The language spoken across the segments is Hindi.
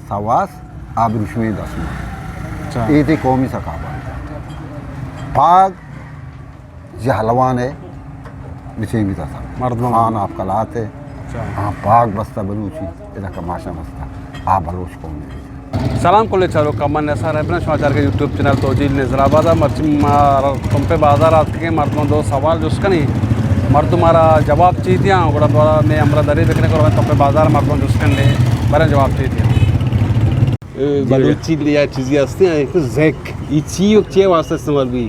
सवास आबरुशमी दसमा ये थी कौमी सकाबत पाग जहलवान है बिछे भी था खान आप कलात है हाँ पाग बस्ता बलूची इधर कमाशा बस्ता आ बलूच कौमी सलाम कोले चलो कमन ऐसा रहे समाचार के यूट्यूब चैनल तोजील नजराबाद तुम पे बाजार आते के मर्दों दो सवाल जिसका नहीं मर्द तुम्हारा जवाब चाहिए కూడా ద్వారా मैं हमरा दरी देखने को तो पे बाजार मर्दों जिसकंडे बरे जवाब चाहिए बलूची लिया चीज़ें हस्ती हैं एक ज़ेक ये चीज़ वास्ते इस्तेमाल भी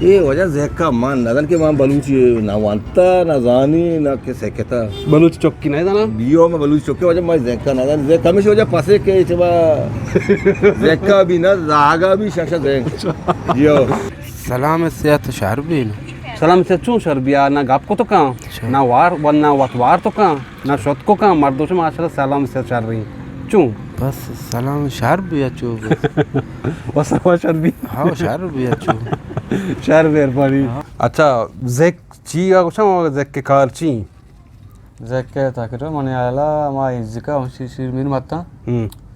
ये वजह ज़ेक का मान नदन के मान बलूची ना वांता ना जानी ना के सेकता बलूची चौकी नहीं था ना बियो में बलूची चौकी वजह मैं ज़ेक का नदन ज़ेक हमेशा वजह पासे के चबा ज़ेक का भी ना जागा भी शाशा ज़ेक यो सलाम सेहत शारबीन सलाम से चूँ शर्बिया ना गाप को तो कहाँ ना वार वरना वतवार तो कहाँ ना शोत को कहाँ मर्दों से माशाल्लाह सलाम से चल रही चूँ बस सलाम शारबी अचो वसवा शर्बी हाँ शारबी अचो शर्बेर पड़ी अच्छा ज़ेक ची का कुछ ना ज़ेक के कार ची ज़ेक के ताकि मने आला मा इज़्ज़का शिर मिर मत्ता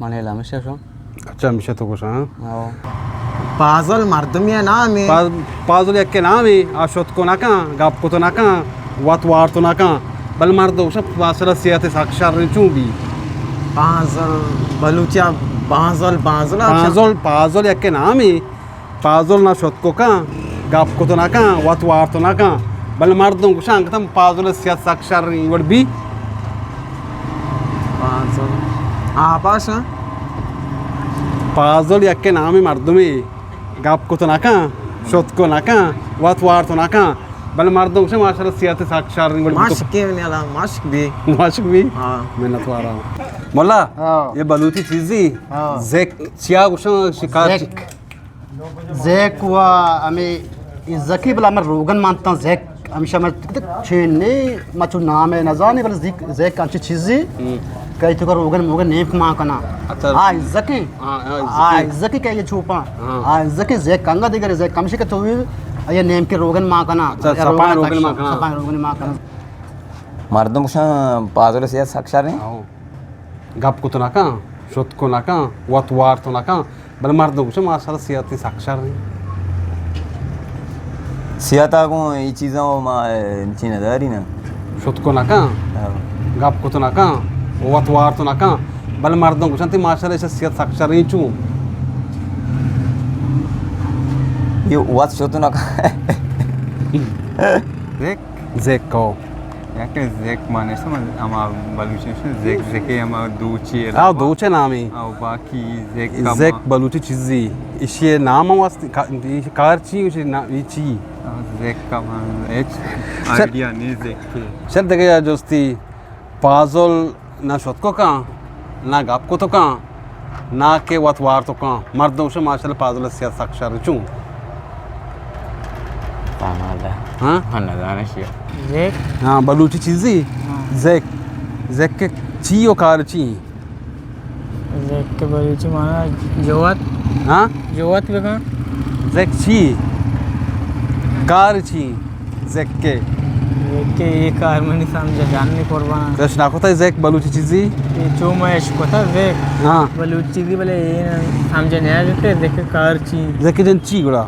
मने लामे शेषों अच्छा मिशे तो कुछ हाँ पाजल मर्दमिया नाम है पाजल एक के नाम है आशोत को ना कहाँ गाप को तो ना कहाँ वतवार तो ना कहाँ बल मर्दों सब माशाल्लाह सेहत साक्षात चूँ भी पाजल बलूचिया पाजल पाजल पाजल पाजल एक के नाम है पाजल ना शोत को कहाँ गाप को तो ना कहाँ वतवार तो ना कहाँ बल मर्दों को शांत हम पाजल सेहत साक्षात वर्ड भी पाजल आपाश पाजल एक के नाम है मर्दों में गाप को तो ना कहाँ शोत को ना कहाँ वतवार तो ना कहाँ बल मर्दों से माशाल्लाह सेहत साक्षात मास्क के वाला मास्क भी हाँ मैं नतवा रहा हूँ मोल्ला ये बलूची चीज़ी ज़ेक चिया कुछ शिकार ज़ेक हुआ हमें ज़की बला मैं रोगन मानता हूँ ज़ेक हमेशा मैं छेने मचु नाम है नज़ाने बल ज़ेक अच्छी चीज़ी कई तो रोगन मोगन नेक माँ का ना हाँ ज़की क्या ये छुपा हाँ ज़की ज़ेक कंगा दिगर ज़ेक कम से कम तो ये नेम के रोगन माँ का ना रोगन माँ का मर्दों को पाजल से साक्षात नहीं गाप को तो ना कहाँ शोत को ना कहाँ वतवार तो ना कहाँ बल मर्दों को माशाल्लाह सेहत साक्षात नहीं सियाता को ये चीज़ों में चिन्हदारी ना शोत को ना कहाँ गाप को तो ना कहाँ वतवार तो ना कहाँ बल मर्दों को शांति माशाल्लाह ऐसे सेहत साक्षात नहीं चूँ ये वात शो तो ना ज़ेक ज़ेक को याके ज़ेक माने समझ हमार बलूची से ज़ेक ज़ेके हमार दूची है हाँ दूचे नाम है और बाकी ज़ेक का ज़ेक बलूची चीज़ी इसे नाम वास्ते कार ची उसे ना ये ची ज़ेक का मान एक आइडिया नहीं ज़ेक के चल देखे यार दोस्ती पाजल ना शोत को कहाँ ना गाप को तो कहाँ ना के वतवार तो कहाँ मर्दों से माशाल्लाह पाजल सेहत साक्षात चूँ हाँ ज़ेक हाँ बलूची चीज़ी ज़ेक ज़ेक के ची और कार ची ज़ेक के बलूची माना जोवत हाँ जोवत भी कहाँ ज़ेक ची कार ची ज़ेक के ये कार में नहीं समझा जानने कुर्बान तो शनाख्त है ज़ेक बलूची चीज़ी ये चो मैं कोता ज़ेक हाँ बलूची की बोले ये समझा नहीं आया कि ज़ेक कार ची ज़ेक के जन ची गुड़ा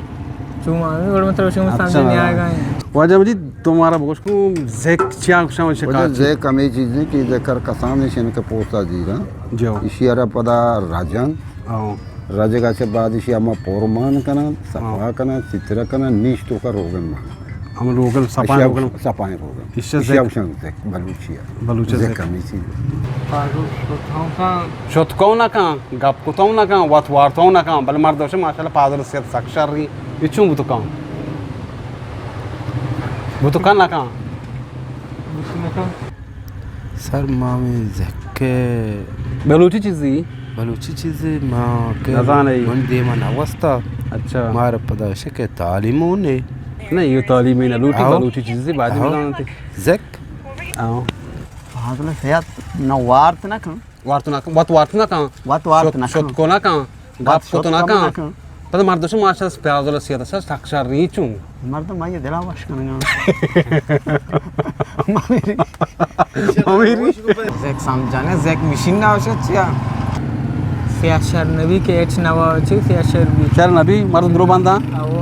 चुमा और मतलब उसमें समझ नहीं आएगा वजह मुझे तुम्हारा बोझ को ज़ेक चिया कुछ ना शिकार ज़ेक हमें चीज़ें कि ज़ेकर कसाम निशन के पोता जीरा जो इशियारा पदा राजन हाँ राजगा से बाद इसी हमार पोरमान कना सफा कना चित्रा कना नीच तो का रोगन मा हम रोगन सपान रोगन सपाने रोगन इससे ज़ेक बलूचिया बलूची ज़ेक हमें चीज़ शोत को ना कहाँ गाप को तो ना कहाँ वतवार तो ना कहाँ बल मर्दों से माशाल्लाह पाजल सेहत साक्षात रही ये चूँ वो तो कहाँ ना कहाँ सर मामी ज़ेक के बलूची चीज़ी बलूची चीज़ें माँ के नज़ान है मन दे मन अवस्था अच्छा मार पता शके तालीमों ने नहीं ये तालीमी ना लूटी बलूची चीज़ी बाद में बनाते ज़ेक आओ पाजल सेहत ना वार्त ना कहाँ वार तो ना वतवार तो ना कहाँ वतवार ना शोत को ना कहाँ गाप को तो ना कहाँ पता मर्दों से माशाल्लाह पाजल सेहत साक्षात रही चूँ मर्द माये दिला वाश करना मम्मी ज़ेक समझाने ज़ेक मशीन ना आवश्यक chia Fiashar Nabi ke et nawa chu Fiashar bi. शहर नबी मर्द द्रो बांधा Awo.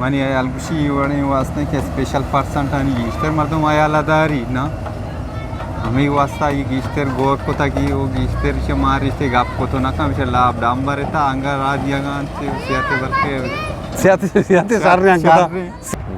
Mani albushi wani wasne ke special person tani gister mardum ayala dari na hami wasta ye gister gor kota ki o gister she mariste gap koto na kam she lab dambare ta anga radyagan se siate barke सियाती सारने अंकता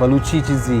Balochi चीज़ी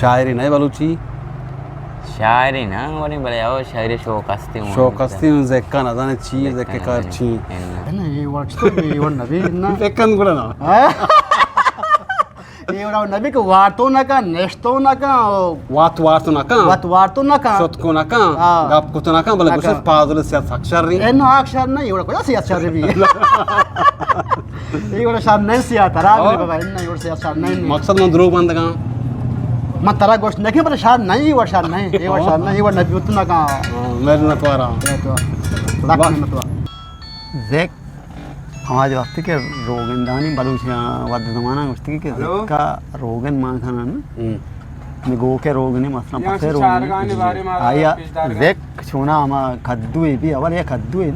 शायरी नहीं बलूची शायरी ना वरी बले आओ शायरी शोकस्ती हूँ शोकस्ती हूँ ज़ेक्का ना जाने ची ज़ेक्के कार ची ఇవ్వండి నబీ ఎక్కన్ కూడా నా ఇవ్వడం నబీకి వాడుతూ నాక నెక్స్ట్ నాక వాతు నాక వాడుతూ నాక సొత్కు నాక ఆ. గప్కు నాక బల గుస పాదులు సియా అక్షర్ ని ఎన్నో అక్షర్ నా ఇవ్వడం కూడా సియా అక్షర్ भी ఇవ్వడం షార్ नहीं सिया तरा बाबा इन्ना इव्वड़ सिया शार नहीं मकसद में द्रो बंदगा मैं तरा गोश्त नहीं पर शार नहीं इव्वड़ शार नहीं इव्वड़ शार नहीं इव्वड़ नबी उतना का मेरे न पारा ज़ेक हमारे वक्त के रोगन दानी बलूचिया वाद जमाना उसकी के का रोगन मां खाना ना निगो के रोगने मसला पते रोगन आया ज़ेक छोना हमा कद्दू भी अवल ये कद्दू है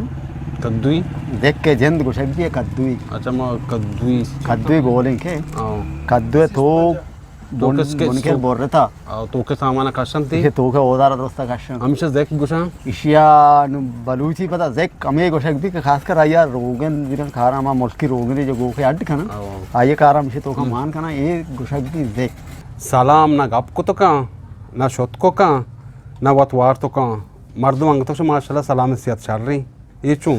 कद्दुई ज़ेक के जंद को शब्द ये कद्दू अच्छा मैं कद्दुई बोलें के आओ कद्दू तो बोन के बोल रहा था तो के सामान कशन थी ये तो के औजार दोस्त कशन हमेशा ज़ेक गुशा इशिया बलूची पता ज़ेक कमे गोशक भी खासकर आया रोगन जिरन खारा मा मुल्की रोगन जो गो के अड्ड खाना आये कारा मिशे तो का मान खाना ये गोशक भी ज़ेक सलाम ना गप को तो का ना शोत को का ना वतवार तो का मर्दम अंग तो माशाल्लाह सलाम सियत चल रही ये चूं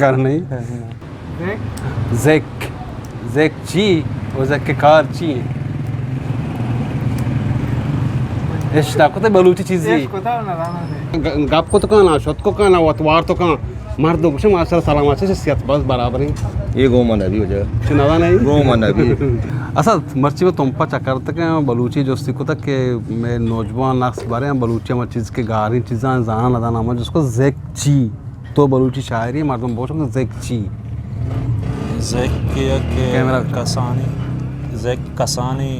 कर नहीं ज़ेक ज़ेक ची और ज़ेक के कार ची इस ना को तो बलूची चीज़ी गप को तो का ना शोत को का ना वतवार तो का मर्दों को माशाल्लाह सलाम से सियत बस बराबर ही ये गोमा नबी हो जाए सुनावा नहीं गोमा नबी असल मर्ची में तुम पर चक्कर तक बलूची जो सीखो तक के मैं नौजवान नक्स बारे में बलूची में चीज़ के गारी चीज़ां जाना लदाना मैं जिसको ज़ेक ची तो बलूची शायरी मर्दों बोल सकते ज़ेक ची ज़ेक कैमरा कसानी ज़ेक कसानी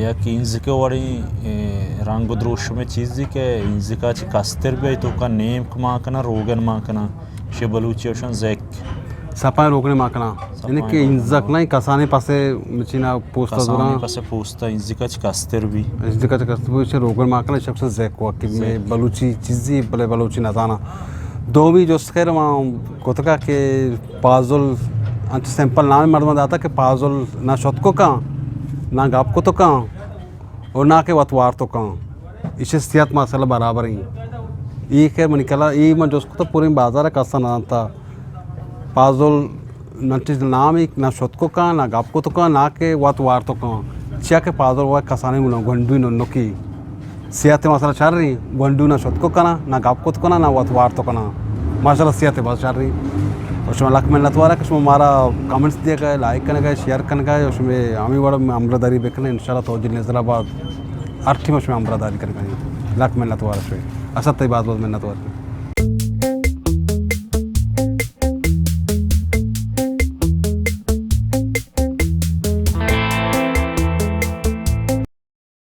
या कि इंज़िके वाली रंग द्रोश में चीज़ी के इंज़िका ची कस्तर भी तो का नेम कमा करना रोगन मा करना शे बलूची ओशन ज़ेक सपाय रोकने माकना यानी कि इंजक नहीं कसाने पासे मचीना पोस्टा कसानी दुरा पासे पोस्टा इंज़िका ची कस्तर भी इंजका चकस्तु से रोकने माकना शख्स ज़ेक हुआ कि मैं बलूची चीज़ी बले बलूची नजाना दो भी जो स्केर वहाँ कोतका के पाजुल अंत सैंपल नाम मर्दमंद आता कि पाजुल ना शोत को का ना गाप को तो का और ना के वतवार तो का इसे सियात माशाल्लाह बराबर ही ये खैर मन निकला ये मैं जो उसको तो पूरे बाजार का सा ना था पाजुल नटिस नाम एक ना शोत को का ना गाप को तो का ना के वतवार तो का चिया के पाजुल वो कसाने मुना गंडू नो की सियाते माशाल्लाह चल रही गंडू ना शोत को का ना गाप को तो का ना वतवार तो का ना माशाल्लाह सियाते बस चल रही उसमें लाख मेहनत वाला उसमें हमारा कमेंट्स दिया गया लाइक करने का शेयर करने का उसमें हमें बड़ा अमरादारी बेकने इंशाल्लाह तो जिले नजराबाद आर्थिक उसमें अमरादारी करने का लाख मेहनत वाला उसमें असत बात बहुत मेहनत वाला